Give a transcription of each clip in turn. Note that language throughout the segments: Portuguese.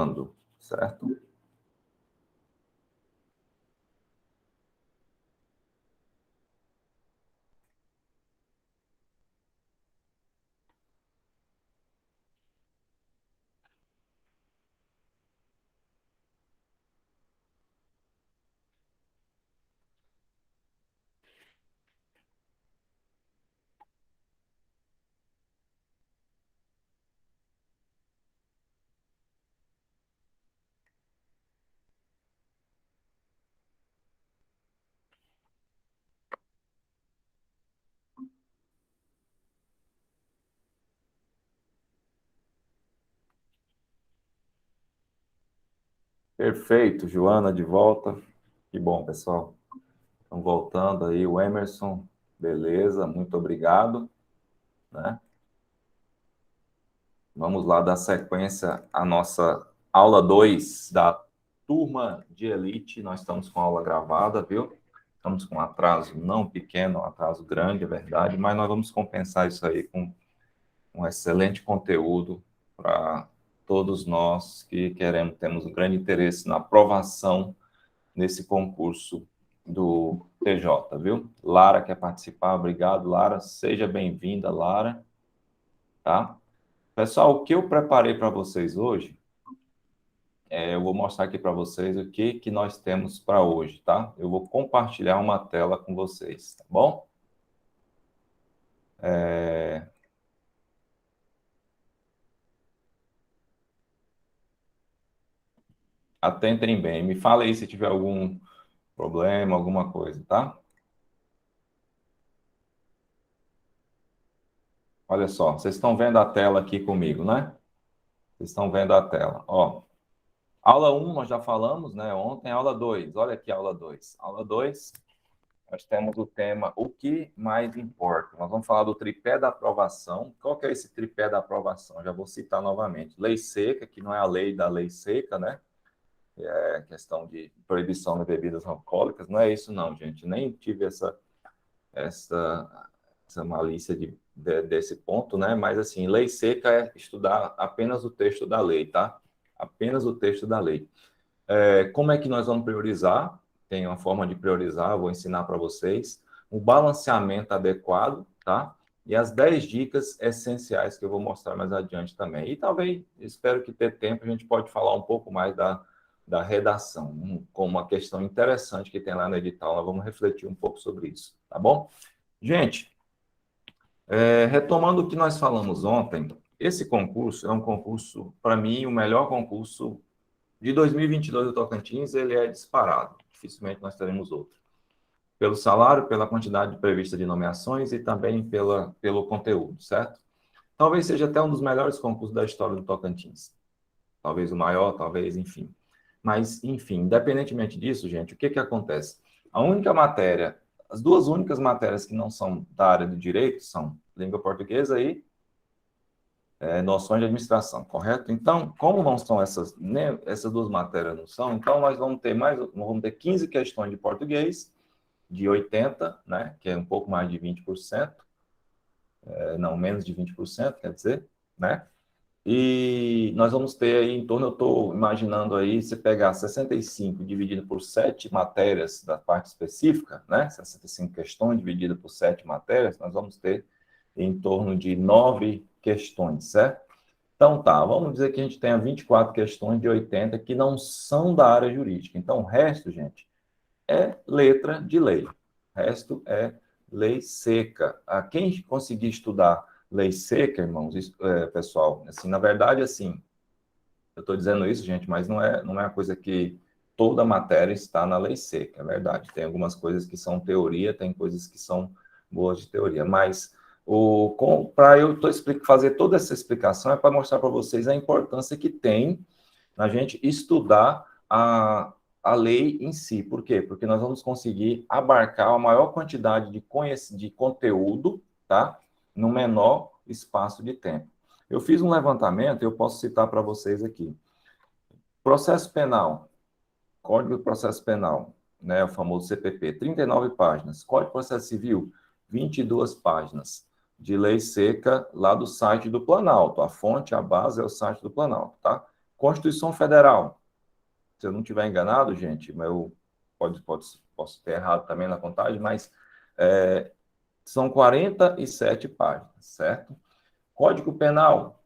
gravando, certo? Perfeito, Joana de volta. Que bom, pessoal. Estão voltando aí, o Emerson. Beleza, muito obrigado, né? Vamos lá dar sequência à nossa aula 2 da turma de elite. Nós estamos com a aula gravada, viu? Estamos com um atraso não pequeno, um atraso grande, é verdade, mas nós vamos compensar isso aí com um excelente conteúdo para todos nós que queremos, temos um grande interesse na aprovação nesse concurso do TJ, viu? Lara quer participar, obrigado, Lara. Seja bem-vinda, Lara, tá? Pessoal, o que eu preparei para vocês hoje, eu vou mostrar aqui para vocês o que nós temos para hoje, tá? Eu vou compartilhar uma tela com vocês, tá bom? Atentem bem, me fala aí se tiver algum problema, alguma coisa, tá? Olha só, vocês estão vendo a tela aqui comigo, né? Vocês estão vendo a tela, ó. Aula 1 nós já falamos, né? Ontem, aula 2. Olha aqui a aula 2. Aula 2, nós temos o tema O que mais importa. Nós vamos falar do tripé da aprovação. Qual que é esse tripé da aprovação? Já vou citar novamente. Lei seca, que não é a lei da lei seca, né? É questão de proibição de bebidas alcoólicas. Não é isso não, gente. Nem tive essa malícia desse ponto, né? Mas, assim, lei seca é estudar apenas o texto da lei, tá? Apenas o texto da lei. Como é que nós vamos priorizar? Tem uma forma de priorizar, vou ensinar para vocês. Um balanceamento adequado, tá? E as 10 dicas essenciais que eu vou mostrar mais adiante também. E talvez, espero que ter tempo, a gente pode falar um pouco mais da redação, com uma questão interessante que tem lá no edital. Nós vamos refletir um pouco sobre isso, tá bom? Gente, retomando o que nós falamos ontem, esse concurso é um concurso, para mim, o melhor concurso de 2022 do Tocantins. Ele é disparado. Dificilmente nós teremos outro. Pelo salário, pela quantidade prevista de nomeações e também pelo conteúdo, certo? Talvez seja até um dos melhores concursos da história do Tocantins. Talvez o maior, talvez, enfim. Mas, enfim, independentemente disso, gente, o que acontece? A única matéria, as duas únicas matérias que não são da área do direito são língua portuguesa e noções de administração, correto? Então, como não são essas, né, essas duas matérias não são, então nós vamos ter 15 questões de português, de 80, né, que é um pouco mais de 20%, não, menos de 20%, quer dizer, né? E nós vamos ter aí em torno, eu estou imaginando aí, se pegar 65 dividido por 7 matérias da parte específica, né? 65 questões dividido por 7 matérias, nós vamos ter em torno de 9 questões, certo? Então tá, vamos dizer que a gente tenha 24 questões de 80 que não são da área jurídica. Então o resto, gente, é letra de lei. O resto é lei seca. Quem conseguir estudar lei seca, irmãos, pessoal, assim, na verdade, assim, eu estou dizendo isso, gente, mas não é uma coisa que toda matéria está na lei seca, é verdade. Tem algumas coisas que são teoria, tem coisas que são boas de teoria, mas para eu fazer toda essa explicação é para mostrar para vocês a importância que tem a gente estudar a lei em si. Por quê? Porque nós vamos conseguir abarcar a maior quantidade de conteúdo, tá? No menor espaço de tempo. Eu fiz um levantamento, eu posso citar para vocês aqui. Processo penal, Código de Processo Penal, né, o famoso CPP, 39 páginas. Código de Processo Civil, 22 páginas. De lei seca lá do site do Planalto. A fonte, a base é o site do Planalto, tá? Constituição Federal. Se eu não estiver enganado, gente, mas posso ter errado também na contagem, mas são 47 páginas, certo? Código Penal,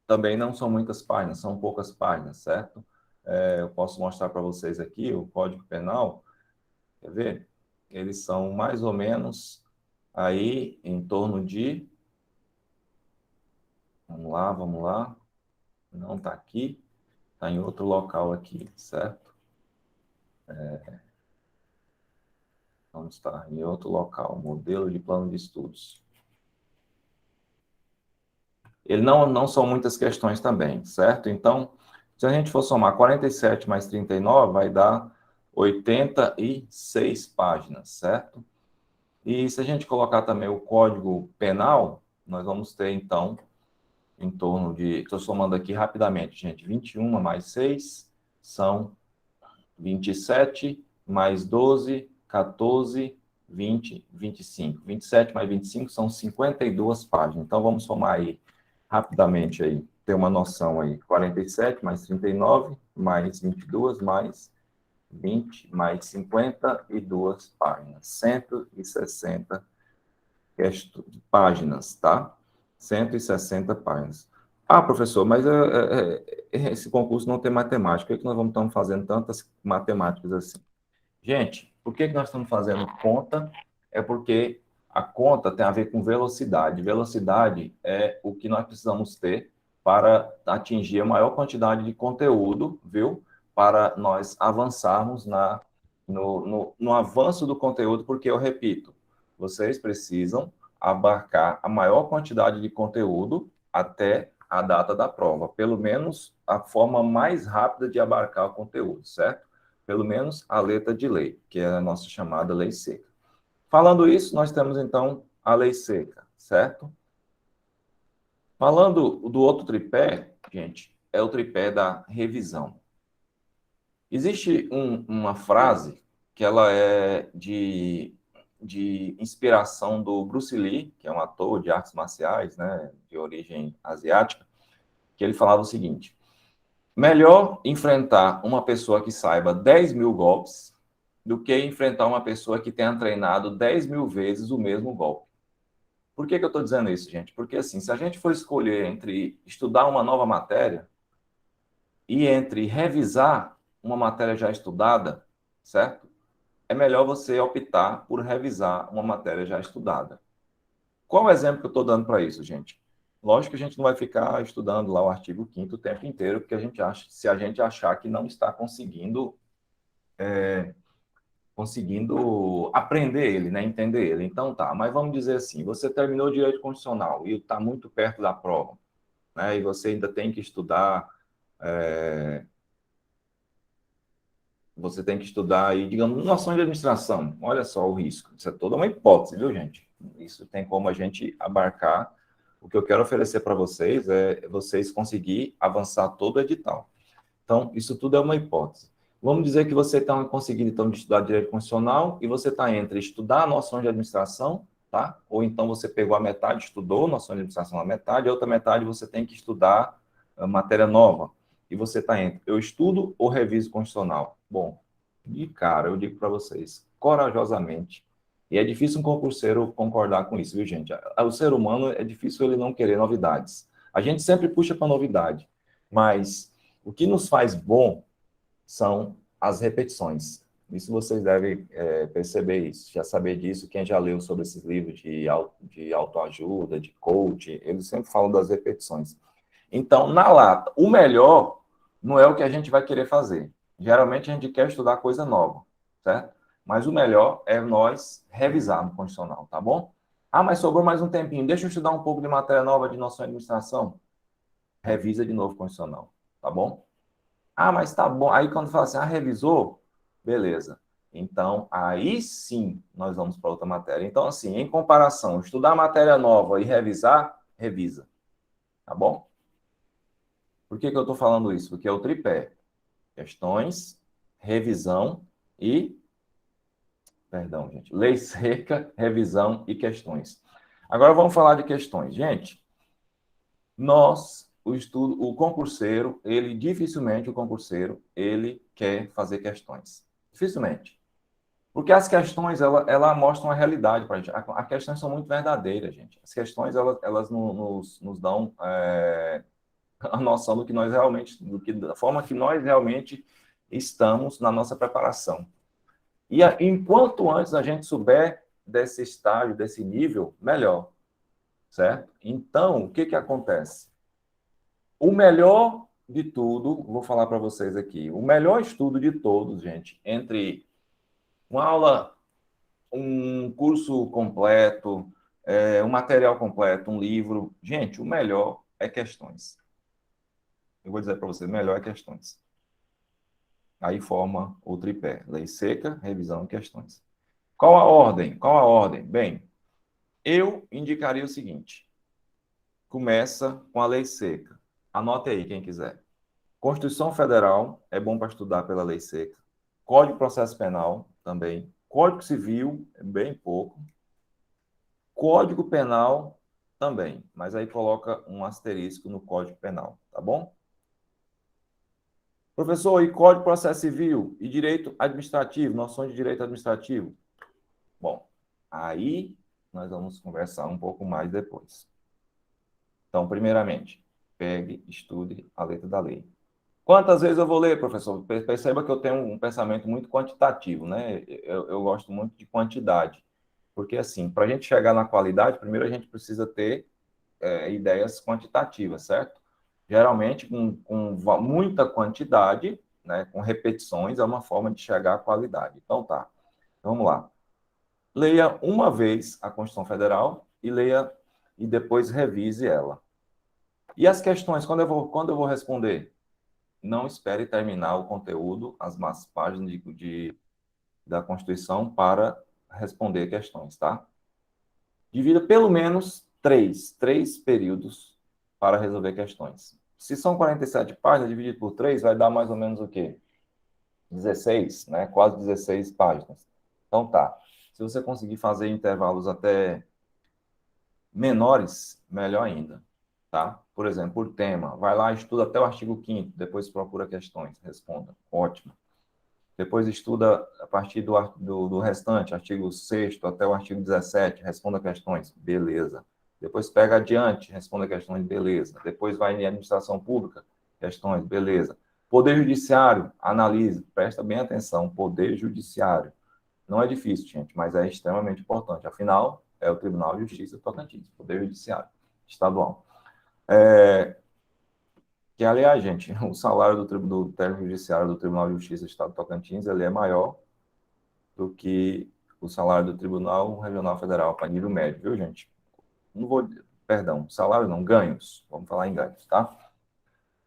também não são muitas páginas, são poucas páginas, certo? Eu posso mostrar para vocês aqui o Código Penal, quer ver? Eles são mais ou menos aí em torno de... Vamos lá. Não está aqui, está em outro local aqui, certo? Vamos estar em outro local, modelo de plano de estudos. Ele não são muitas questões também, certo? Então, se a gente for somar 47 mais 39, vai dar 86 páginas, certo? E se a gente colocar também o Código Penal, nós vamos ter, então, em torno de... Estou somando aqui rapidamente, gente. 21 mais 6 são 27, mais 12, 14, 20, 25. 27 mais 25 são 52 páginas. Então, vamos somar aí rapidamente aí, ter uma noção aí. 47 mais 39, mais 22, mais 20, mais 52 páginas. 160 páginas, tá? 160 páginas. Ah, professor, mas esse concurso não tem matemática. Por que nós vamos estar fazendo tantas matemáticas assim? Gente, por que nós estamos fazendo conta? É porque a conta tem a ver com velocidade. Velocidade é o que nós precisamos ter para atingir a maior quantidade de conteúdo, viu? Para nós avançarmos no avanço do conteúdo, porque eu repito, vocês precisam abarcar a maior quantidade de conteúdo até a data da prova, pelo menos a forma mais rápida de abarcar o conteúdo, certo? Pelo menos a letra de lei, que é a nossa chamada lei seca. Falando isso, nós temos então a lei seca, certo? Falando do outro tripé, gente, é o tripé da revisão. Existe uma frase que ela é de inspiração do Bruce Lee, que é um ator de artes marciais, né, de origem asiática, que ele falava o seguinte: melhor enfrentar uma pessoa que saiba 10 mil golpes do que enfrentar uma pessoa que tenha treinado 10 mil vezes o mesmo golpe. Por que eu estou dizendo isso, gente? Porque, assim, se a gente for escolher entre estudar uma nova matéria e entre revisar uma matéria já estudada, certo? É melhor você optar por revisar uma matéria já estudada. Qual o exemplo que eu estou dando para isso, gente? Lógico que a gente não vai ficar estudando lá o artigo 5º o tempo inteiro, porque a gente acha, se a gente achar que não está conseguindo aprender ele, né, entender ele. Então tá, mas vamos dizer assim, você terminou direito constitucional e está muito perto da prova, né, e você ainda tem que estudar, você tem que estudar aí, digamos, noções de administração. Olha só o risco. Isso é toda uma hipótese, viu, gente? Isso tem como a gente abarcar. O que eu quero oferecer para vocês é vocês conseguir avançar todo o edital. Então, isso tudo é uma hipótese. Vamos dizer que você está conseguindo, então, de estudar direito constitucional e você está entre estudar noções de administração, tá? Ou então você pegou a metade, estudou noções de administração a metade, a outra metade você tem que estudar matéria nova. E você está entre eu estudo ou reviso constitucional? Bom, de cara, eu digo para vocês, corajosamente, e é difícil um concurseiro concordar com isso, viu, gente? O ser humano é difícil ele não querer novidades. A gente sempre puxa para novidade, mas o que nos faz bom são as repetições. Isso vocês devem perceber isso, já saber disso. Quem já leu sobre esses livros de autoajuda, de coach, eles sempre falam das repetições. Então, na lata, o melhor não é o que a gente vai querer fazer. Geralmente a gente quer estudar coisa nova, certo? Mas o melhor é nós revisar no condicional, tá bom? Ah, mas sobrou mais um tempinho. Deixa eu estudar um pouco de matéria nova de noção de administração. Revisa de novo o condicional, tá bom? Ah, mas tá bom. Aí quando fala assim, revisou? Beleza. Então, aí sim nós vamos para outra matéria. Então, assim, em comparação, estudar matéria nova e revisar, revisa. Tá bom? Por que eu estou falando isso? Porque é o tripé. Questões, revisão e... Perdão, gente. Lei seca, revisão e questões. Agora vamos falar de questões. Gente, nós o concurseiro, dificilmente o concurseiro, ele quer fazer questões. Dificilmente. Porque as questões, ela mostram a realidade para a gente. As questões são muito verdadeiras, gente. As questões, elas nos dão a noção do que nós realmente, da forma que nós realmente estamos na nossa preparação. E enquanto antes a gente souber desse estágio, desse nível, melhor, certo? Então, o que acontece? O melhor de tudo, vou falar para vocês aqui, o melhor estudo de todos, gente, entre uma aula, um curso completo, um material completo, um livro, gente, o melhor é questões. Eu vou dizer para vocês, o melhor é questões. Aí forma o tripé, lei seca, revisão e questões. Qual a ordem? Qual a ordem? Bem, eu indicaria o seguinte, começa com a lei seca. Anote aí, quem quiser. Constituição Federal é bom para estudar pela lei seca. Código de Processo Penal também. Código Civil, bem pouco. Código Penal também, mas aí coloca um asterisco no Código Penal, tá bom? Professor, e Código de Processo Civil e Direito Administrativo, noções de direito administrativo? Bom, aí nós vamos conversar um pouco mais depois. Então, primeiramente, pegue, estude a letra da lei. Quantas vezes eu vou ler, professor? Perceba que eu tenho um pensamento muito quantitativo, né? Eu gosto muito de quantidade. Porque, assim, para a gente chegar na qualidade, primeiro a gente precisa ter ideias quantitativas, certo? Geralmente, com muita quantidade, né, com repetições, é uma forma de chegar à qualidade. Então, tá. Vamos lá. Leia uma vez a Constituição Federal e leia e depois revise ela. E as questões, quando eu vou responder? Não espere terminar o conteúdo, as páginas da Constituição para responder questões, tá? Divida pelo menos três períodos para resolver questões. Se são 47 páginas, dividido por 3, vai dar mais ou menos o quê? 16, né? Quase 16 páginas. Então tá. Se você conseguir fazer intervalos até menores, melhor ainda, tá? Por exemplo, por tema, vai lá, estuda até o artigo 5º, depois procura questões, responda. Ótimo. Depois estuda a partir do restante, artigo 6º até o artigo 17, responda questões, beleza. Depois pega adiante, responda questões, beleza. Depois vai em administração pública, questões, beleza. Poder Judiciário, analise, presta bem atenção, Poder Judiciário. Não é difícil, gente, mas é extremamente importante. Afinal, é o Tribunal de Justiça do Tocantins, Poder Judiciário Estadual. Que, aliás, gente, o salário do técnico judiciário do Tribunal de Justiça do Estado do Tocantins, ele é maior do que o salário do Tribunal Regional Federal para nível médio, viu, gente? Não vou, perdão, salário não, ganhos. Vamos falar em ganhos, tá?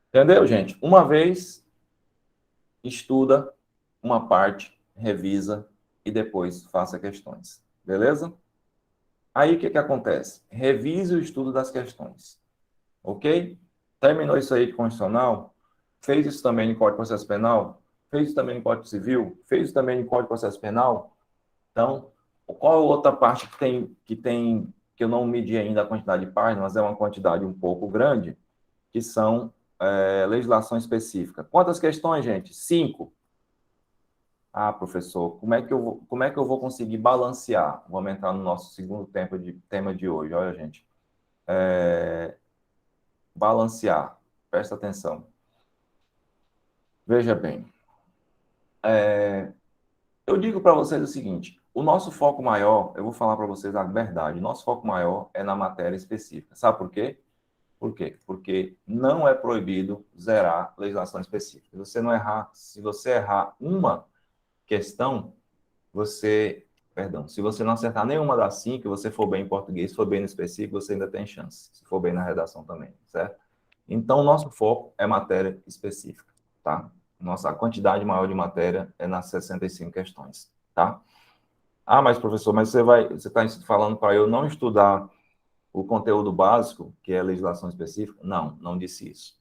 Entendeu, gente? Uma vez, estuda uma parte, revisa e depois faça questões. Beleza? Aí, o que acontece? Revise o estudo das questões. Ok? Terminou isso aí de constitucional? Fez isso também em Código de Processo Penal? Fez isso também em Código Civil? Fez isso também em Código de Processo Penal? Então, qual outra parte que eu não medi ainda a quantidade de páginas, mas é uma quantidade um pouco grande, que são legislação específica. Quantas questões, gente? 5. Ah, professor, como é que eu vou conseguir balancear? Vamos entrar no nosso segundo tema de hoje. Olha, gente. Balancear. Presta atenção. Veja bem. Eu digo para vocês o seguinte, o nosso foco maior, eu vou falar para vocês a verdade, o nosso foco maior é na matéria específica. Sabe por quê? Por quê? Porque não é proibido zerar legislação específica. Se você errar uma questão, se você não acertar nenhuma das 5, você for bem em português, for bem no específico, você ainda tem chance, se for bem na redação também, certo? Então, o nosso foco é matéria específica, tá? Nossa quantidade maior de matéria é nas 65 questões, tá? Ah, mas professor, você está falando para eu não estudar o conteúdo básico, que é legislação específica? Não, não disse isso.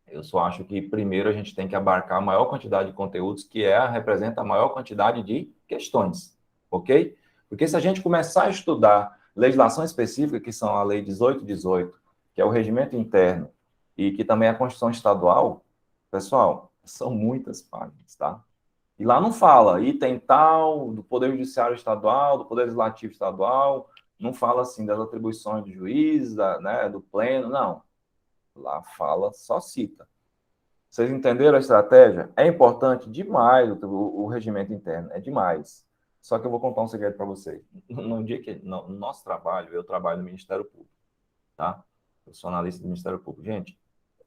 Eu só acho que primeiro a gente tem que abarcar a maior quantidade de conteúdos, representa a maior quantidade de questões, ok? Porque se a gente começar a estudar legislação específica, que são a Lei 1818, que é o regimento interno, e que também a Constituição Estadual, pessoal, são muitas páginas, tá? E lá não fala item tal, do Poder Judiciário Estadual, do Poder Legislativo Estadual, não fala assim das atribuições do juiz, né, do pleno, não. Lá fala, só cita. Vocês entenderam a estratégia? É importante demais o regimento interno, é demais. Só que eu vou contar um segredo para vocês. No dia que no nosso trabalho, eu trabalho no Ministério Público, tá? Eu sou analista do Ministério Público. Gente,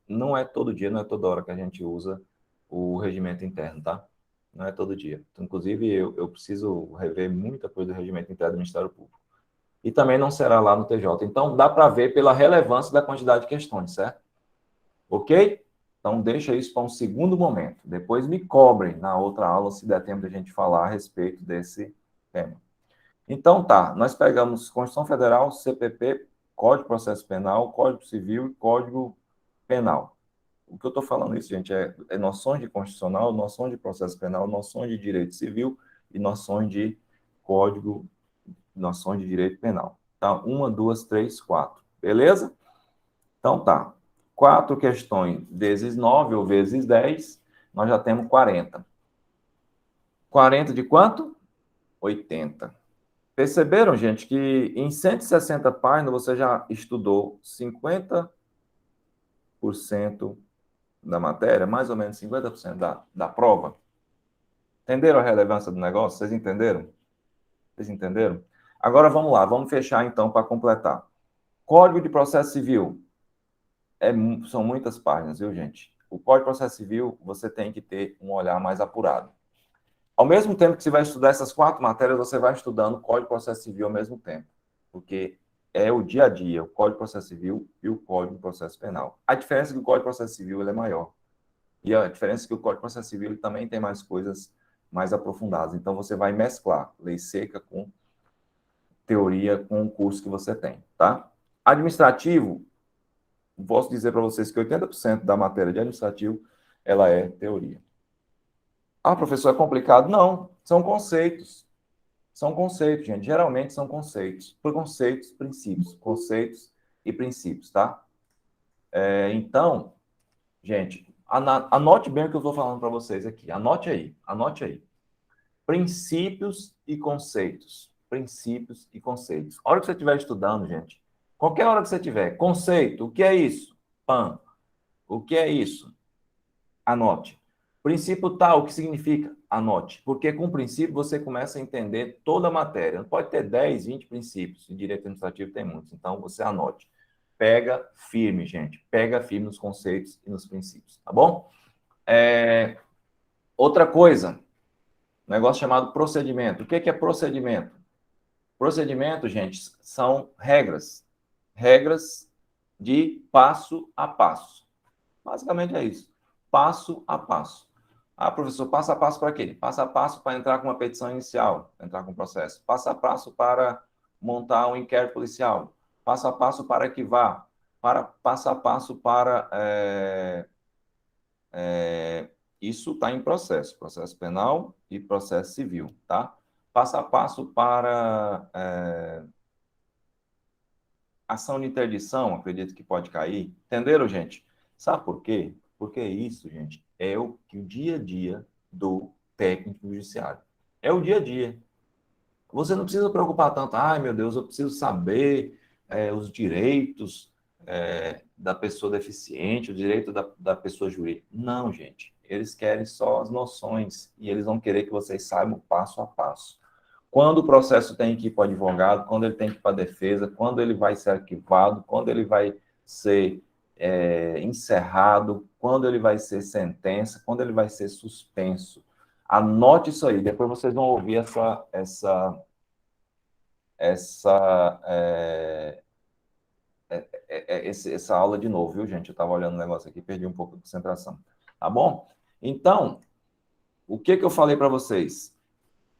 não é todo dia, não é toda hora que a gente usa o regimento interno, tá? Não é todo dia. Então, inclusive, eu preciso rever muita coisa do regimento interno do Ministério Público. E também não será lá no TJ. Então, dá para ver pela relevância da quantidade de questões, certo? Ok? Então, deixa isso para um segundo momento. Depois me cobrem na outra aula, se der tempo de a gente falar a respeito desse tema. Então, tá. Nós pegamos Constituição Federal, CPP, Código de Processo Penal, Código Civil e Código Penal. O que eu estou falando isso, gente, é noções de constitucional, noções de processo penal, noções de direito civil e noções de código, noções de direito penal. Tá? 1, 2, 3, 4. Beleza? Então tá. 4 questões vezes 9 ou vezes 10, nós já temos 40. 40 de quanto? 80. Perceberam, gente, que em 160 páginas você já estudou 50% da matéria, mais ou menos 50% da prova? Entenderam a relevância do negócio? Vocês entenderam? Vocês entenderam? Agora vamos lá, vamos fechar então para completar. Código de Processo Civil. São muitas páginas, viu, gente? O Código de Processo Civil, você tem que ter um olhar mais apurado. Ao mesmo tempo que você vai estudar essas 4 matérias, você vai estudando o Código de Processo Civil ao mesmo tempo. Porque é o dia a dia, o Código de Processo Civil e o Código de Processo Penal. A diferença é que o Código de Processo Civil ele é maior. E a diferença é que o Código de Processo Civil ele também tem mais coisas mais aprofundadas. Então, você vai mesclar lei seca com teoria, com o curso que você tem, tá? Administrativo, posso dizer para vocês que 80% da matéria de administrativo, ela é teoria. Ah, professor, é complicado? Não, são conceitos. São conceitos, gente. Geralmente são conceitos. Conceitos, princípios. Conceitos e princípios, tá? Então, gente, anote bem o que eu estou falando para vocês aqui. Anote aí, anote aí. Princípios e conceitos. Princípios e conceitos. A hora que você estiver estudando, gente, qualquer hora que você tiver, conceito, o que é isso? PAN. O que é isso? Anote. Princípio tal, o que significa? Anote. Porque com o princípio você começa a entender toda a matéria. Não pode ter 10, 20 princípios. Em direito administrativo tem muitos. Então você anote. Pega firme, gente. Pega firme nos conceitos e nos princípios, tá bom? Outra coisa, um negócio chamado procedimento. O que é procedimento? Procedimento, gente, são regras. Regras de passo a passo. Basicamente é isso. Passo a passo. Ah, professor, passo a passo para quê? Passo a passo para entrar com uma petição inicial, entrar com um processo. Passo a passo para montar um inquérito policial. Passo a passo para arquivar. Passo a passo para... isso está em processo. Processo penal e processo civil, tá? Passo a passo para... ação de interdição, acredito que pode cair. Entenderam, gente? Sabe por quê? Porque isso, gente, é o dia a dia do técnico judiciário. É o dia a dia. Você não precisa preocupar tanto, ai meu Deus, eu preciso saber os direitos da pessoa deficiente, o direito da pessoa jurídica. Não, gente. Eles querem só as noções e eles vão querer que vocês saibam passo a passo. Quando o processo tem que ir para o advogado, quando ele tem que ir para a defesa, quando ele vai ser arquivado, quando ele vai ser encerrado, quando ele vai ser sentença, quando ele vai ser suspenso. Anote isso aí, depois vocês vão ouvir essa aula de novo, viu, gente? Eu estava olhando o negócio aqui, perdi um pouco de concentração. Tá bom? Então, o que eu falei para vocês?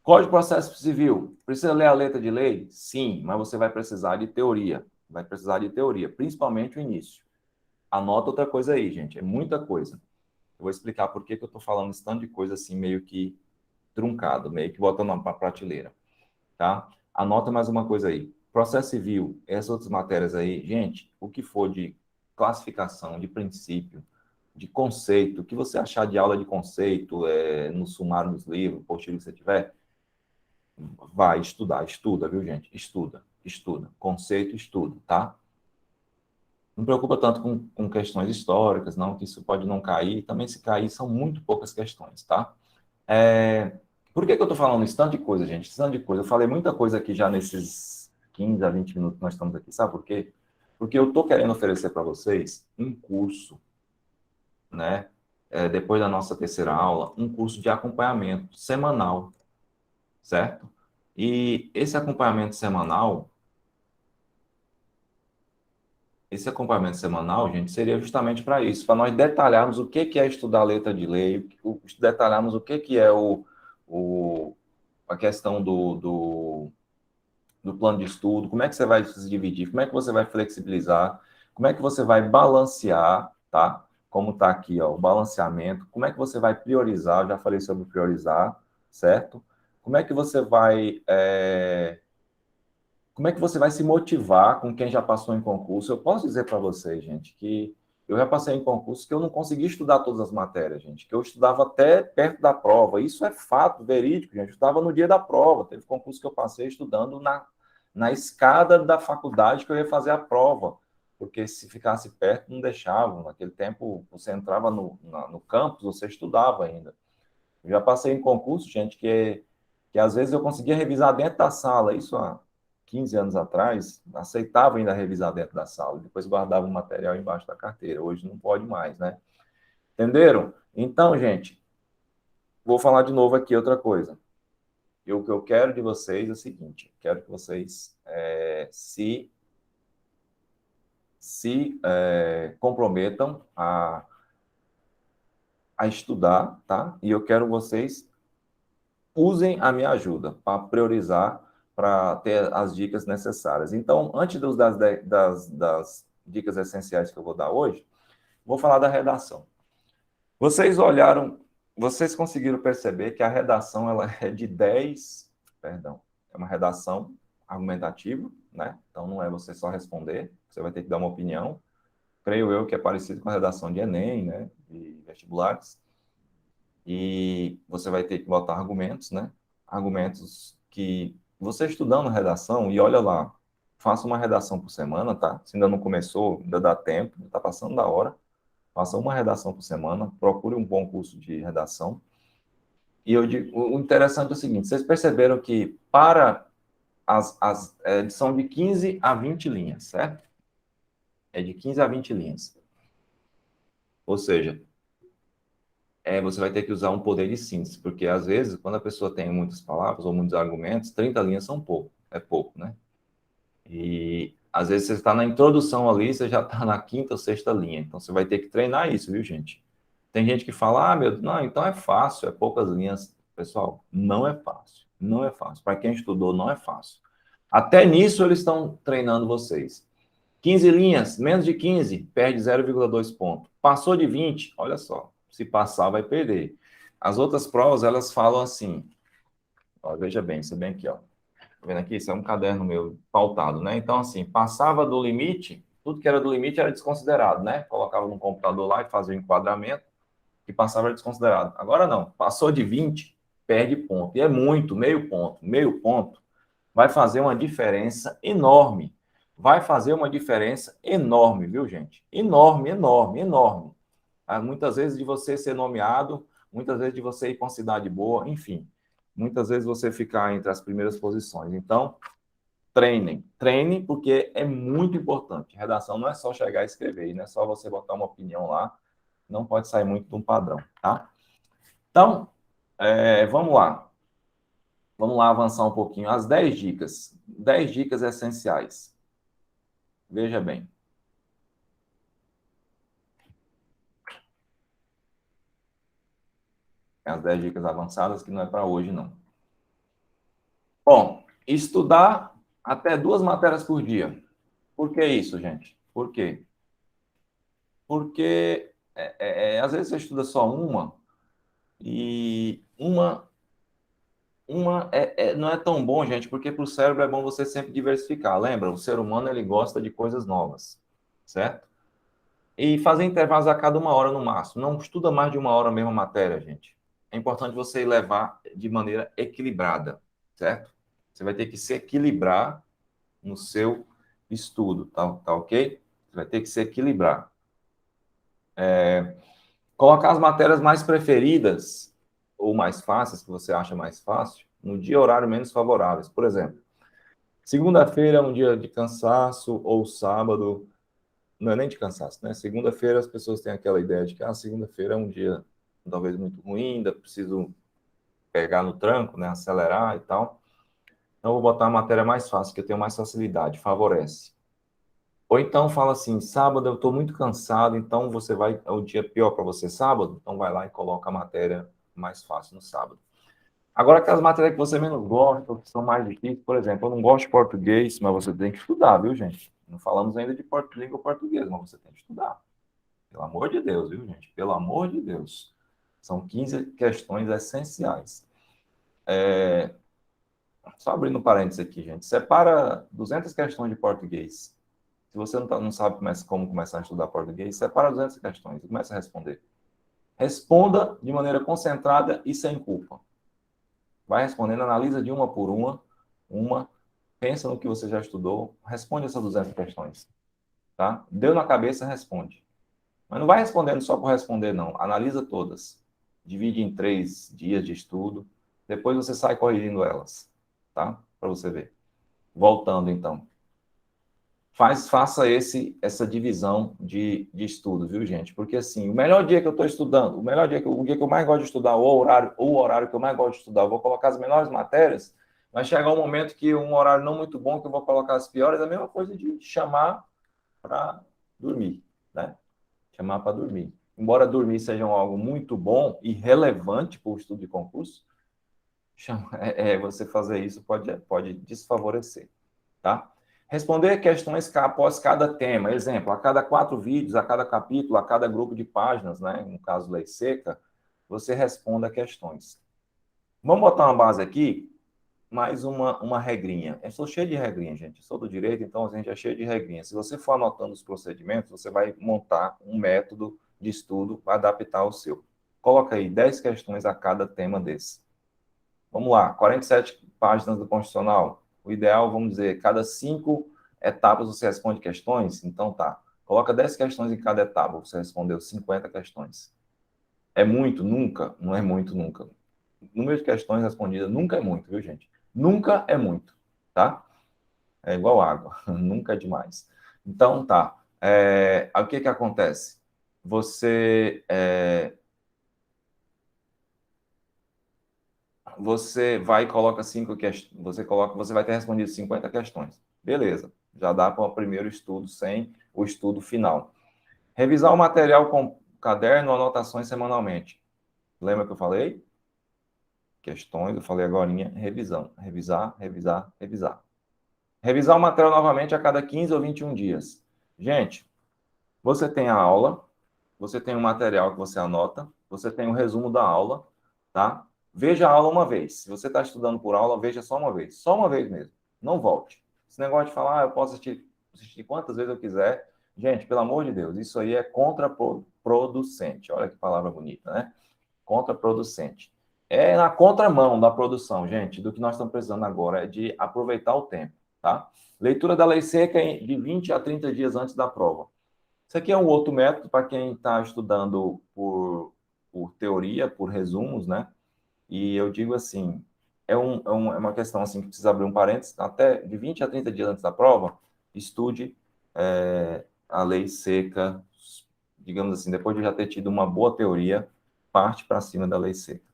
Código de Processo Civil, precisa ler a letra de lei? Sim, mas você vai precisar de teoria. Vai precisar de teoria, principalmente o início. Anota outra coisa aí, gente, é muita coisa. Eu vou explicar por que eu estou falando esse tanto de coisa assim, meio que truncado, meio que botando na prateleira, tá? Anota mais uma coisa aí. Processo Civil, essas outras matérias aí, gente, o que for de classificação, de princípio, de conceito, o que você achar de aula de conceito, no sumário dos livros, postilha que você tiver, vai estudar, estuda, viu, gente? Estuda. Conceito, estuda, tá? Não preocupa tanto com questões históricas, não, que isso pode não cair. Também, se cair, são muito poucas questões, tá? Por que eu estou falando isso? Tanto de coisa, gente, tanto de coisa. Eu falei muita coisa aqui já nesses 15 a 20 minutos que nós estamos aqui. Sabe por quê? Porque eu estou querendo oferecer para vocês um curso, né? Depois da nossa terceira aula, um curso de acompanhamento semanal, certo? E esse acompanhamento semanal, gente, seria justamente para isso, para nós detalharmos o que é estudar letra de lei, detalharmos o que é a questão do plano de estudo, como é que você vai se dividir, como é que você vai flexibilizar, como é que você vai balancear, tá? Como está aqui, ó, o balanceamento, como é que você vai priorizar, eu já falei sobre priorizar, certo? Como é que você vai como é que você vai se motivar com quem já passou em concurso? Eu posso dizer para vocês, gente, que eu já passei em concurso que eu não consegui estudar todas as matérias, gente, que eu estudava até perto da prova. Isso é fato, verídico, gente. Eu estudava no dia da prova. Teve concurso que eu passei estudando na escada da faculdade que eu ia fazer a prova, porque se ficasse perto, não deixavam. Naquele tempo, você entrava no campus, você estudava ainda. Eu já passei em concurso, gente, que às vezes eu conseguia revisar dentro da sala. Isso há 15 anos atrás, aceitava ainda revisar dentro da sala. Depois guardava o material embaixo da carteira. Hoje não pode mais, né? Entenderam? Então, gente, vou falar de novo aqui outra coisa. O que eu quero de vocês é o seguinte: quero que vocês se comprometam a estudar, tá? E eu quero vocês usem a minha ajuda para priorizar, para ter as dicas necessárias. Então, antes das dicas essenciais que eu vou dar hoje, vou falar da redação. Vocês olharam, vocês conseguiram perceber que a redação ela é de 10, perdão, é uma redação argumentativa, né? Então, não é você só responder, você vai ter que dar uma opinião. Creio eu que é parecido com a redação de Enem, né? De vestibulares. E você vai ter que botar argumentos, né? Argumentos que você estudando redação, e olha lá, faça uma redação por semana, tá? Se ainda não começou, ainda dá tempo, está passando da hora. Faça uma redação por semana, procure um bom curso de redação. E eu digo, o interessante é o seguinte: vocês perceberam que para são de 15 a 20 linhas, certo? É de 15 a 20 linhas. Ou seja, você vai ter que usar um poder de síntese, porque às vezes, quando a pessoa tem muitas palavras ou muitos argumentos, 30 linhas são pouco, é pouco, né? E às vezes você está na introdução ali, você já está na quinta ou sexta linha, então você vai ter que treinar isso, viu, gente? Tem gente que fala, meu Deus, não, então é fácil, é poucas linhas. Pessoal, não é fácil, não é fácil. Para quem estudou, não é fácil. Até nisso eles estão treinando vocês. 15 linhas, menos de 15, perde 0,2 ponto. Passou de 20, olha só, se passar vai perder. As outras provas, elas falam assim, ó, veja bem, isso é bem aqui, ó. Tá vendo aqui? Isso é um caderno meu pautado, né? Então, assim, passava do limite, tudo que era do limite era desconsiderado, né? Colocava no computador lá e fazia o enquadramento, que passava era desconsiderado. Agora não, passou de 20, perde ponto. E é muito, meio ponto. Meio ponto vai fazer uma diferença enorme. Vai fazer uma diferença enorme, viu, gente? Enorme, enorme, enorme. Muitas vezes de você ser nomeado, muitas vezes de você ir com cidade boa, enfim. Muitas vezes você ficar entre as primeiras posições. Então, treinem, porque é muito importante. Redação não é só chegar e escrever, não é só você botar uma opinião lá, não pode sair muito de um padrão, tá? Então, vamos lá. Vamos lá avançar um pouquinho. As 10 dicas. 10 dicas essenciais. Veja bem. As 10 dicas avançadas que não é para hoje, não. Bom, estudar até 2 matérias por dia. Por que isso, gente? Por quê? Porque às vezes você estuda só uma e uma não é tão bom, gente, porque para o cérebro é bom você sempre diversificar. Lembra? O ser humano ele gosta de coisas novas, certo? E fazer intervalos a cada 1 hora no máximo. Não estuda mais de 1 hora a mesma matéria, gente. É importante você levar de maneira equilibrada, certo? Você vai ter que se equilibrar no seu estudo, tá ok? Você vai ter que se equilibrar. Colocar as matérias mais preferidas ou mais fáceis, que você acha mais fácil, no dia e horário menos favoráveis. Por exemplo, segunda-feira é um dia de cansaço, ou sábado, não é nem de cansaço, né? Segunda-feira as pessoas têm aquela ideia de que segunda-feira é um dia talvez muito ruim, ainda preciso pegar no tranco, né? Acelerar e tal. Então, eu vou botar a matéria mais fácil, que eu tenho mais facilidade, favorece. Ou então fala assim, sábado eu estou muito cansado, então você vai, é o dia pior para você sábado, então vai lá e coloca a matéria mais fácil no sábado. Agora, aquelas matérias que você menos gosta, ou que são mais difíceis, por exemplo, eu não gosto de português, mas você tem que estudar, viu, gente? Não falamos ainda de língua portuguesa, mas você tem que estudar. Pelo amor de Deus, viu, gente? Pelo amor de Deus. São 15 questões essenciais. Só abrindo um parênteses aqui, gente. Separa 200 questões de português. Se você não sabe como começar a estudar português, separa 200 questões e começa a responder. Responda de maneira concentrada e sem culpa. Vai respondendo, analisa de uma por uma, pensa no que você já estudou, responde essas 200 questões, tá? Deu na cabeça, responde. Mas não vai respondendo só por responder, não. Analisa todas. Divide em 3 dias de estudo. Depois você sai corrigindo elas, tá? Para você ver. Voltando, então. Faça essa divisão de estudo, viu, gente? Porque, assim, o melhor dia que eu estou estudando, o dia que eu mais gosto de estudar, o horário que eu mais gosto de estudar, eu vou colocar as melhores matérias, vai chegar um momento que um horário não muito bom, que eu vou colocar as piores, é a mesma coisa de chamar para dormir, né? Chamar para dormir. Embora dormir seja algo muito bom e relevante para o estudo de concurso, você fazer isso pode desfavorecer, tá? Responder questões após cada tema. Exemplo, a cada 4 vídeos, a cada capítulo, a cada grupo de páginas, né? No caso, lei seca, você responda questões. Vamos botar uma base aqui, mais uma regrinha. Eu sou cheio de regrinha, gente. Eu sou do direito, então a gente é cheio de regrinha. Se você for anotando os procedimentos, você vai montar um método de estudo para adaptar ao seu. Coloca aí 10 questões a cada tema desse. Vamos lá, 47 páginas do Constitucional. O ideal, vamos dizer, cada 5 etapas você responde questões? Então tá. Coloca 10 questões em cada etapa, você respondeu 50 questões. É muito? Nunca. Não é muito, nunca. O número de questões respondidas nunca é muito, viu, gente? Nunca é muito, tá? É igual água, nunca é demais. Então, tá. O que que acontece? Você vai e coloca 5 questões, você vai ter respondido 50 questões. Beleza, já dá para o primeiro estudo sem o estudo final. Revisar o material com caderno ou anotações semanalmente. Lembra que eu falei? Questões, eu falei agora, revisão. Revisar, revisar, revisar. Revisar o material novamente a cada 15 ou 21 dias. Gente, você tem a aula, você tem o material que você anota, você tem o resumo da aula, tá? Veja a aula uma vez. Se você está estudando por aula, veja só uma vez mesmo. Não volte. Esse negócio de falar, eu posso assistir quantas vezes eu quiser. Gente, pelo amor de Deus, isso aí é contraproducente. Olha que palavra bonita, né? Contraproducente. É na contramão da produção, gente, do que nós estamos precisando agora, é de aproveitar o tempo, tá? Leitura da lei seca de 20 a 30 dias antes da prova. Isso aqui é um outro método para quem está estudando por teoria, por resumos, né? E eu digo assim, é uma questão assim que precisa abrir um parênteses, até de 20 a 30 dias antes da prova, estude a lei seca, digamos assim, depois de já ter tido uma boa teoria, parte para cima da lei seca.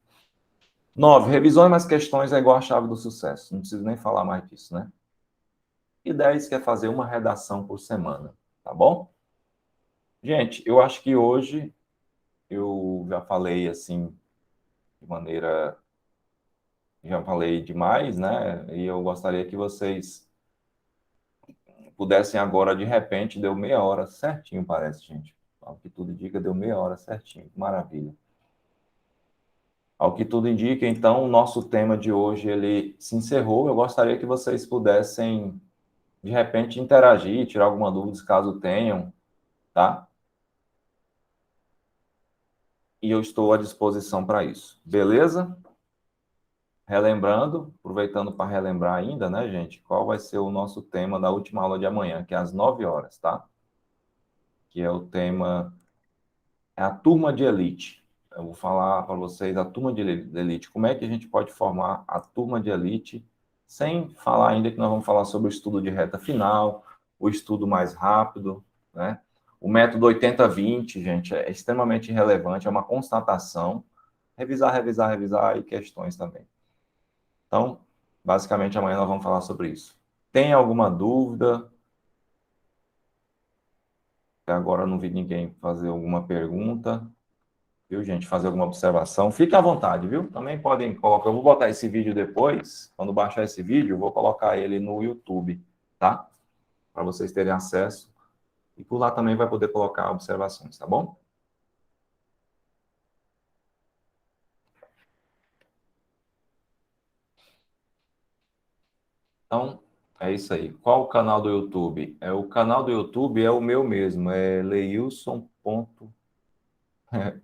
9, revisões mais questões é igual a chave do sucesso. Não preciso nem falar mais disso, né? E 10, quer fazer uma redação por semana, tá bom? Gente, eu acho que hoje eu já falei assim, de maneira. Já falei demais, né? E eu gostaria que vocês pudessem agora, de repente, deu meia hora certinho, parece, gente. Ao que tudo indica, deu meia hora certinho. Maravilha. Ao que tudo indica, então, o nosso tema de hoje, ele se encerrou. Eu gostaria que vocês pudessem, de repente, interagir, tirar alguma dúvida, caso tenham, tá? e eu estou à disposição para isso. Beleza? Relembrando, aproveitando para relembrar ainda, né, gente, qual vai ser o nosso tema da última aula de amanhã, que é às 9 horas, tá? Que é o tema, é a turma de elite. Eu vou falar para vocês a turma de elite, como é que a gente pode formar a turma de elite, sem falar ainda que nós vamos falar sobre o estudo de reta final, o estudo mais rápido, né? O método 80-20, gente, é extremamente relevante, é uma constatação. Revisar, revisar, revisar e questões também. Então, basicamente, amanhã nós vamos falar sobre isso. Tem alguma dúvida? Até agora eu não vi ninguém fazer alguma pergunta. Viu, gente? Fazer alguma observação. Fique à vontade, viu? Também podem colocar. Eu vou botar esse vídeo depois. Quando baixar esse vídeo, eu vou colocar ele no YouTube, tá? Para vocês terem acesso. E por lá também vai poder colocar observações, tá bom? Então, é isso aí. Qual o canal do YouTube? O canal do YouTube é o meu mesmo, é Leilson.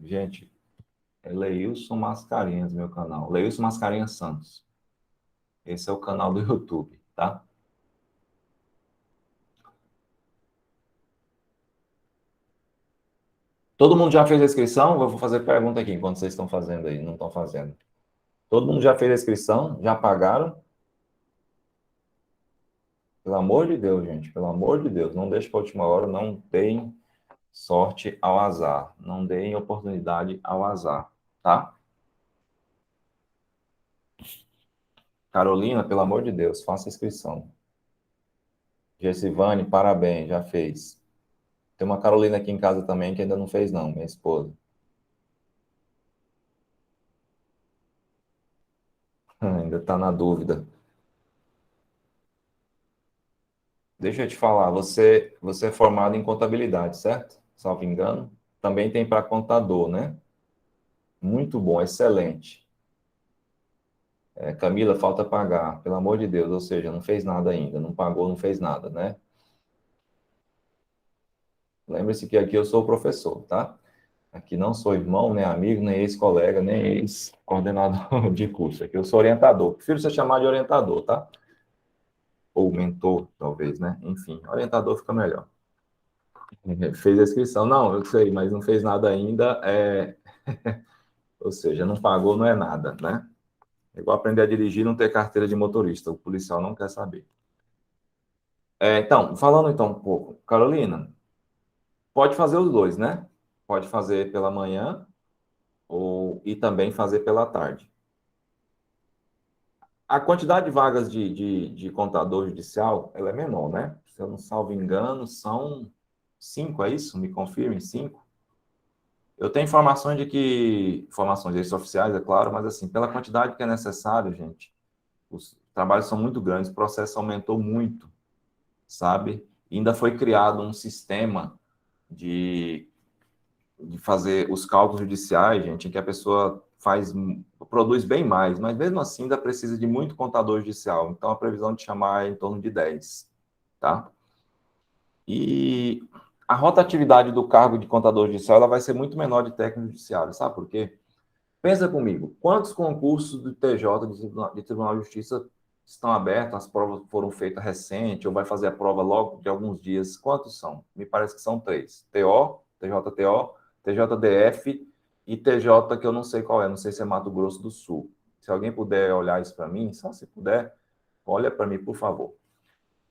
Gente, é Leilson Mascarenhas, meu canal. Leilson Mascarenhas Santos. Esse é o canal do YouTube, tá? Todo mundo já fez a inscrição? Eu vou fazer pergunta aqui enquanto vocês estão fazendo aí, não estão fazendo. Todo mundo já fez a inscrição? Já pagaram? Pelo amor de Deus, gente, pelo amor de Deus, não deixe para a última hora, não deem sorte ao azar, não deem oportunidade ao azar, tá? Carolina, pelo amor de Deus, faça a inscrição. Gessivane, parabéns, já fez. Tem uma Carolina aqui em casa também que ainda não fez, não, minha esposa. Ainda está na dúvida. Deixa eu te falar, você é formado em contabilidade, certo? Salvo engano. Também tem para contador, né? Muito bom, excelente. Camila, falta pagar, pelo amor de Deus, ou seja, não fez nada ainda, não pagou, não fez nada, né? Lembre-se que aqui eu sou o professor, tá? Aqui não sou irmão, nem amigo, nem ex-colega, nem ex-coordenador de curso. Aqui eu sou orientador. Prefiro ser chamado de orientador, tá? Ou mentor, talvez, né? Enfim, orientador fica melhor. Fez a inscrição. Não, eu sei, mas não fez nada ainda. Ou seja, não pagou, não é nada, né? É igual aprender a dirigir e não ter carteira de motorista. O policial não quer saber. Então, falando então um pouco. Carolina, pode fazer os dois, né? Pode fazer pela manhã e também fazer pela tarde. A quantidade de vagas de contador judicial, ela é menor, né? Se eu não salvo engano, são 5, é isso? Me confirmem, 5? Eu tenho informações de que, informações extraoficiais, é claro, mas assim, pela quantidade que é necessário, gente, os trabalhos são muito grandes, o processo aumentou muito, sabe? E ainda foi criado um sistema de, de fazer os cálculos judiciais, gente, em que a pessoa produz bem mais, mas mesmo assim ainda precisa de muito contador judicial. Então a previsão de chamar é em torno de 10, tá? E a rotatividade do cargo de contador judicial ela vai ser muito menor de técnico judiciário, sabe por quê? Pensa comigo, quantos concursos do TJ, de Tribunal de Justiça, estão abertos, as provas foram feitas recente, ou vai fazer a prova logo de alguns dias? Quantos são? Me parece que são 3. TO, TJTO, TJDF e TJ, que eu não sei qual é, não sei se é Mato Grosso do Sul. Se alguém puder olhar isso para mim, só se puder, olha para mim, por favor.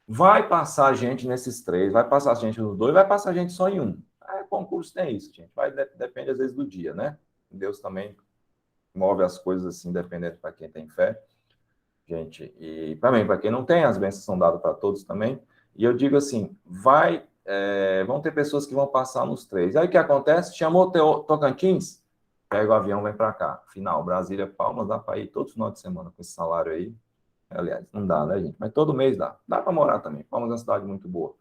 Vai passar gente nesses 3, vai passar gente nos 2, vai passar gente só em um. Concurso tem isso, gente. Depende às vezes do dia, né? Deus também move as coisas assim, dependendo para quem tem fé, gente. E também, para quem não tem, as bênçãos são dadas para todos também. E eu digo assim, vão ter pessoas que vão passar nos 3. Aí o que acontece? Chamou Tocantins, pega o avião, vem para cá. Final, Brasília, Palmas, dá para ir todo final de semana com esse salário aí. Aliás, não dá, né, gente? Mas todo mês dá. Dá para morar também. Palmas é uma cidade muito boa.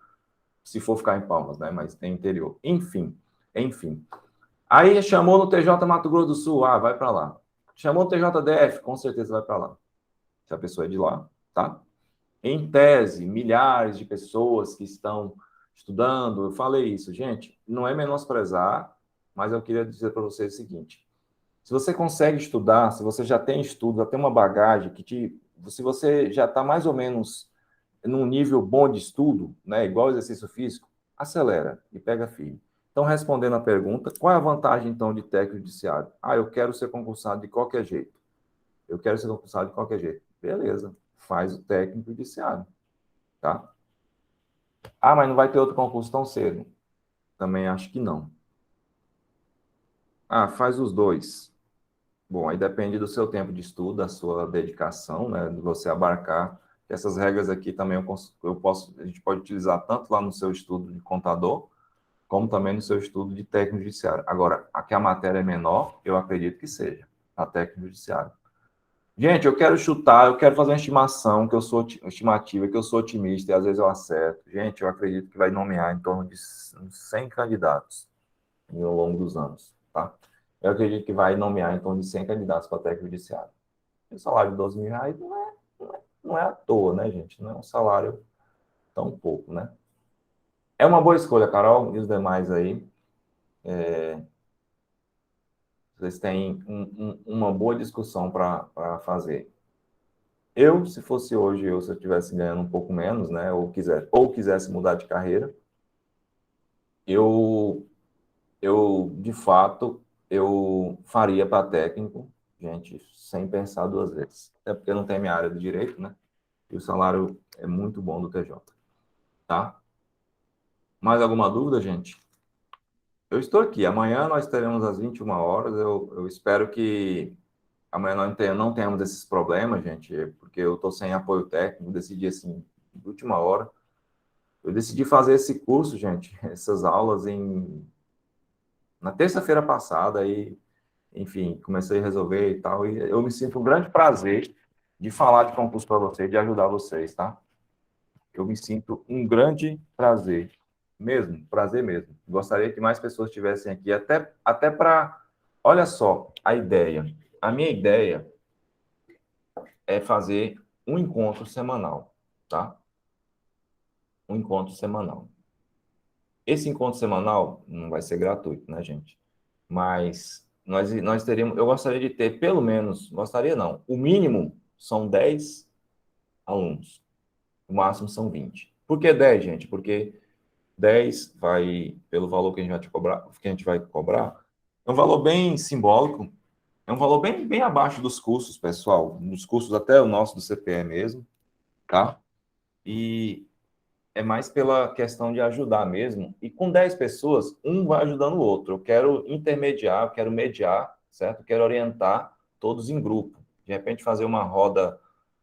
Se for ficar em Palmas, né? Mas tem interior. Enfim. Aí chamou no TJ Mato Grosso do Sul, vai para lá. Chamou no TJDF, com certeza vai para lá. Se a pessoa é de lá, tá? Em tese, milhares de pessoas que estão estudando, eu falei isso, gente, não é menosprezar mas eu queria dizer para você o seguinte: se você consegue estudar, se você já tem estudo, já tem uma bagagem se você já está mais ou menos num nível bom de estudo, né, igual exercício físico, acelera e pega firme. Então, respondendo a pergunta, qual é a vantagem, então, de técnico judiciário? Ah, eu quero ser concursado de qualquer jeito. Eu quero ser concursado de qualquer jeito. Beleza, faz o técnico judiciário, tá? Ah, mas não vai ter outro concurso tão cedo. Também acho que não. Ah, faz os dois. Bom, aí depende do seu tempo de estudo, da sua dedicação, né, de você abarcar. Essas regras aqui também a gente pode utilizar tanto lá no seu estudo de contador, como também no seu estudo de técnico judiciário. Agora, aqui a matéria é menor, eu acredito que seja, a técnico judiciário. Gente, eu quero chutar, eu quero fazer uma estimação, estimativa, que eu sou otimista e às vezes eu acerto. Gente, eu acredito que vai nomear em torno de uns 100 candidatos ao longo dos anos, tá? Eu acredito que vai nomear em torno de 100 candidatos para técnico judiciário. O salário de 12 mil reais não é à toa, né, gente? Não é um salário tão pouco, né? É uma boa escolha, Carol, e os demais aí. Vocês têm uma boa discussão para fazer. Eu, se fosse hoje, se eu estivesse ganhando um pouco menos, né, ou quisesse mudar de carreira, eu, de fato, eu faria para técnico, gente, sem pensar duas vezes. Até porque não tem minha área do direito, né? E o salário é muito bom do TJ, tá? Mais alguma dúvida, gente? Eu estou aqui. Amanhã nós teremos às 21 horas. Eu espero que amanhã não tenhamos esses problemas, gente, porque eu estou sem apoio técnico. Decidi assim, de última hora. Eu decidi fazer esse curso, gente, essas aulas na terça-feira passada e, enfim, comecei a resolver e tal. E eu me sinto um grande prazer de falar de concurso para vocês, de ajudar vocês, tá? Eu me sinto um grande prazer mesmo. Gostaria que mais pessoas estivessem aqui, até para. Olha só a ideia. A minha ideia é fazer um encontro semanal, tá? Um encontro semanal. Esse encontro semanal não vai ser gratuito, né, gente? Mas nós teríamos. Eu gostaria de ter pelo menos. Gostaria não. O mínimo são 10 alunos. O máximo são 20. Por que 10, gente? Porque 10 vai, pelo valor que a gente vai te cobrar, que a gente vai cobrar, é um valor bem simbólico, é um valor bem abaixo dos custos, pessoal, dos custos até o nosso do CPE mesmo, tá? E é mais pela questão de ajudar mesmo. E com 10 pessoas, um vai ajudando o outro. Eu quero intermediar, eu quero mediar, certo? Eu quero orientar todos em grupo. De repente, fazer uma roda,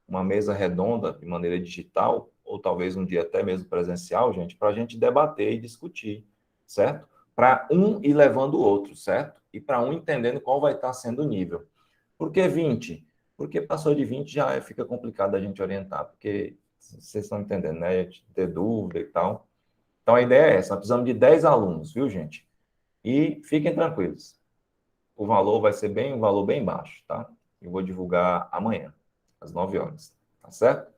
uma mesa redonda de maneira digital, ou talvez um dia até mesmo presencial, gente, para a gente debater e discutir, certo? Para um ir levando o outro, certo? E para um entendendo qual vai estar sendo o nível. Por que 20? Porque passou de 20 já fica complicado a gente orientar, porque vocês estão entendendo, né? Ter dúvida e tal. Então a ideia é essa: nós precisamos de 10 alunos, viu, gente? E fiquem tranquilos, o valor vai ser um valor bem baixo, tá? Eu vou divulgar amanhã, às 9 horas, tá certo?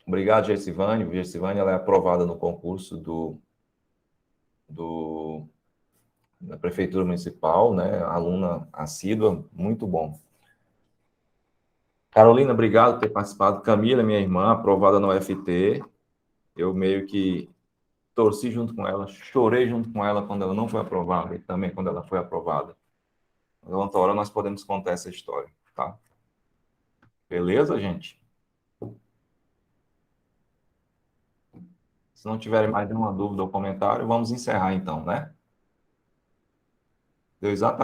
Obrigado, Gersivane. Gersivane, ela é aprovada no concurso do, da Prefeitura Municipal, né? Aluna assídua, muito bom. Carolina, obrigado por ter participado. Camila, minha irmã, aprovada no UFT. Eu meio que torci junto com ela, chorei junto com ela quando ela não foi aprovada e também quando ela foi aprovada. Mas outra hora nós podemos contar essa história, tá? Beleza, gente? Se não tiverem mais nenhuma dúvida ou comentário, vamos encerrar então, né?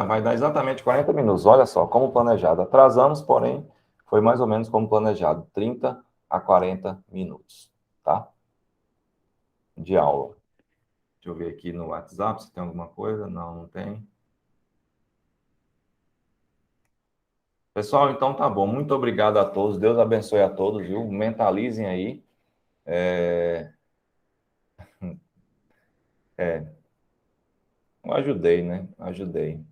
Vai dar exatamente 40 minutos. Olha só, como planejado. Atrasamos, porém, foi mais ou menos como planejado, 30 a 40 minutos, tá? De aula. Deixa eu ver aqui no WhatsApp se tem alguma coisa. Não, não tem. Pessoal, então tá bom. Muito obrigado a todos. Deus abençoe a todos, viu? Mentalizem aí. É, eu ajudei, né? Ajudei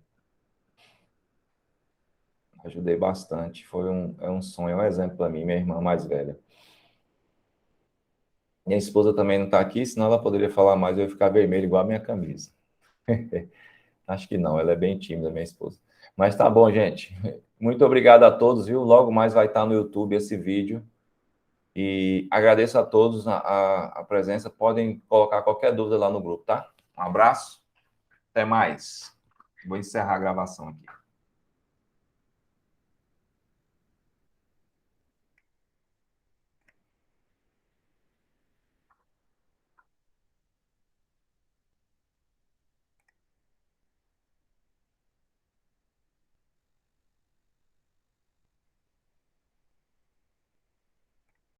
bastante. É um sonho, é um exemplo para mim, minha irmã mais velha. Minha esposa também não está aqui, senão ela poderia falar mais, eu ia ficar vermelho igual a minha camisa. Acho que não, ela é bem tímida, minha esposa. Mas tá bom, gente. Muito obrigado a todos, viu? Logo mais vai estar no YouTube esse vídeo. E agradeço a todos a presença. Podem colocar qualquer dúvida lá no grupo, tá? Um abraço, até mais. Vou encerrar a gravação aqui.